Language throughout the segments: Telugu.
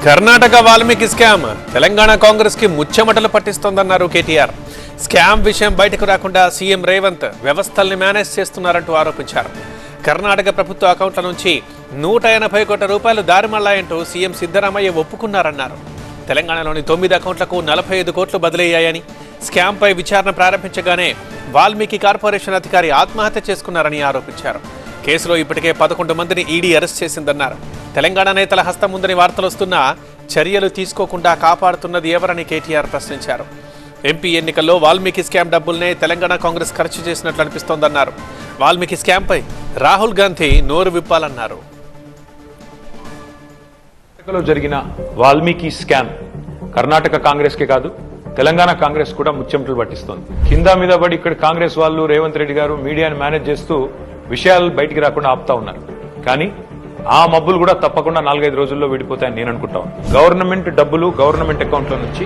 కర్ణాటక వాల్మీకి స్కామ్ తెలంగాణ కాంగ్రెస్ కి ముచ్చెమటలు పట్టిస్తోందన్నారు కేటీఆర్. స్కామ్ విషయం బయటకు రాకుండా సీఎం రేవంత్ వ్యవస్థల్ని మేనేజ్ చేస్తున్నారంటూ ఆరోపించారు. కర్ణాటక ప్రభుత్వ అకౌంట్ల నుంచి 180 కోట్ల రూపాయలు దారిమళ్లాయంటూ సీఎం సిద్ధరామయ్య ఒప్పుకున్నారన్నారు. తెలంగాణలోని 9 అకౌంట్లకు 45 కోట్లు బదిలయ్యాయని, స్కామ్ పై విచారణ ప్రారంభించగానే వాల్మీకి కార్పొరేషన్ అధికారి ఆత్మహత్య చేసుకున్నారని ఆరోపించారు. కేసులో ఇప్పటికే 11 మందిని ఈడీ అరెస్ట్ చేసిందన్నారు. తెలంగాణ నేతల హస్తం ఉందని వార్తలు వస్తున్నా చర్యలు తీసుకోకుండా కాపాడుతున్నది ఎవరని కేటీఆర్ ప్రశ్నించారు. ఎంపీ ఎన్నికల్లో వాల్మీకి స్కామ్ డబ్బుల్నే తెలంగాణ కాంగ్రెస్ ఖర్చు చేసినట్లు అనిపిస్తోందన్నారు. వాల్మీకి స్కామ్ పై రాహుల్ గాంధీ నోరు విప్పాలన్నారు. జరిగిన వాల్మీకి స్కామ్ కర్ణాటక కాంగ్రెస్ కే కాదు, తెలంగాణ కాంగ్రెస్ కూడా ముచ్చెమటలు పట్టిస్తోంది. కింద మీద పడి ఇక్కడ కాంగ్రెస్ వాళ్ళు, రేవంత్ రెడ్డి గారు మీడియాను మేనేజ్ చేస్తూ విషయాలు బయటికి రాకుండా ఆపుతా ఉన్నారు. కానీ ఆ మబ్బులు కూడా తప్పకుండా 4-5 రోజుల్లో విడిపోతాయని నేను అనుకుంటాను. గవర్నమెంట్ డబ్బులు గవర్నమెంట్ అకౌంట్ల నుంచి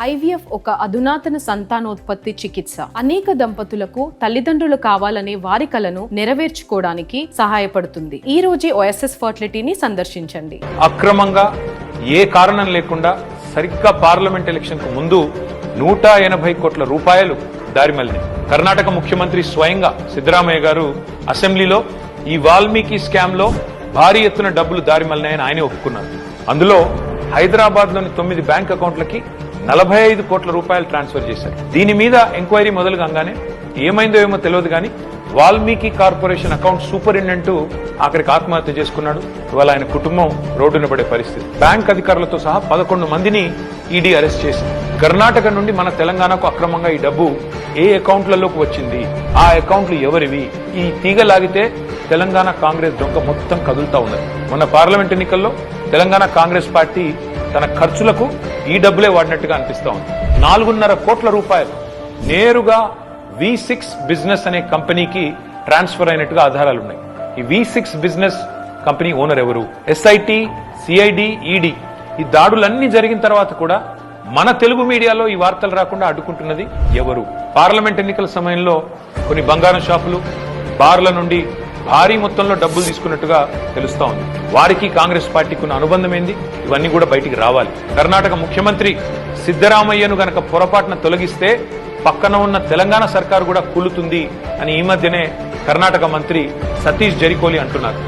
ఐవీఎఫ్ ఒక అధునాతన సంతానోత్పత్తి చికిత్స. అనేక దంపతులకు తల్లిదండ్రులు కావాలనే వారి కలను నెరవేర్చుకోవడానికి సహాయపడుతుంది. ఈ రోజే ఓఎస్ఎస్ ఫర్టిలిటీని సందర్శించండి. అక్రమంగా ఏ కారణం లేకుండా సరిగ్గా పార్లమెంట్ ఎలక్షన్ కు ముందు 180 కోట్ల రూపాయలు దారిమళ్లింది. కర్ణాటక ముఖ్యమంత్రి స్వయంగా సిద్ధరామయ్య గారు అసెంబ్లీలో ఈ వాల్మీకి స్కామ్ లో భారీ ఎత్తున డబ్బులు దారిమళ్లినాయని ఆయనే ఒప్పుకున్నారు. అందులో హైదరాబాద్ లోని 9 బ్యాంక్ అకౌంట్లకి 45 కోట్ల రూపాయలు ట్రాన్స్ఫర్ చేశారు. దీని మీద ఎంక్వైరీ మొదలు కాగానే ఏమైందో ఏమో తెలియదు కానీ వాల్మీకి కార్పొరేషన్ అకౌంట్ సూపరింటెండెంట్ ఆఖరికి ఆత్మహత్య చేసుకున్నాడు. ఇవాళ ఆయన కుటుంబం రోడ్డున పడే పరిస్థితి. బ్యాంక్ అధికారులతో సహా 11 మందిని ఈడీ అరెస్ట్ చేసింది. కర్ణాటక నుండి మన తెలంగాణకు అక్రమంగా ఈ డబ్బు ఏ అకౌంట్లలోకి వచ్చింది, ఆ అకౌంట్లు ఎవరివి, ఈ తీగ లాగితే తెలంగాణ కాంగ్రెస్ డొంక మొత్తం కదులుతా ఉన్నది. మొన్న పార్లమెంట్ ఎన్నికల్లో తెలంగాణ కాంగ్రెస్ పార్టీ తన ఖర్చులకు ఈ డబ్బులే వాడినట్టుగా అనిపిస్తా ఉంది. 4.5 కోట్ల రూపాయలు నేరుగా V6 బిజినెస్ అనే కంపెనీకి ట్రాన్స్ఫర్ అయినట్టుగా ఆధారాలున్నాయి. ఈ V6 బిజినెస్ కంపెనీ ఓనర్ ఎవరు? ఎస్ఐటి, సిఐడి, ఈడీ ఈ దాడులన్నీ జరిగిన తర్వాత కూడా మన తెలుగు మీడియాలో ఈ వార్తలు రాకుండా అడ్డుకుంటున్నది ఎవరు? పార్లమెంట్ ఎన్నికల సమయంలో కొన్ని బంగారం షాపులు, బార్ల నుండి భారీ మొత్తంలో డబ్బులు తీసుకున్నట్టుగా తెలుస్తా ఉంది. వారికి కాంగ్రెస్ పార్టీకి ఉన్న అనుబంధం ఏంది? ఇవన్నీ కూడా బయటికి రావాలి. కర్ణాటక ముఖ్యమంత్రి సిద్ధరామయ్యను గనక పొరపాటున తొలగిస్తే పక్కన ఉన్న తెలంగాణ సర్కారు కూడా కూలుతుంది అని ఈ మధ్యనే కర్ణాటక మంత్రి సతీష్ జరికోలి అంటున్నారు.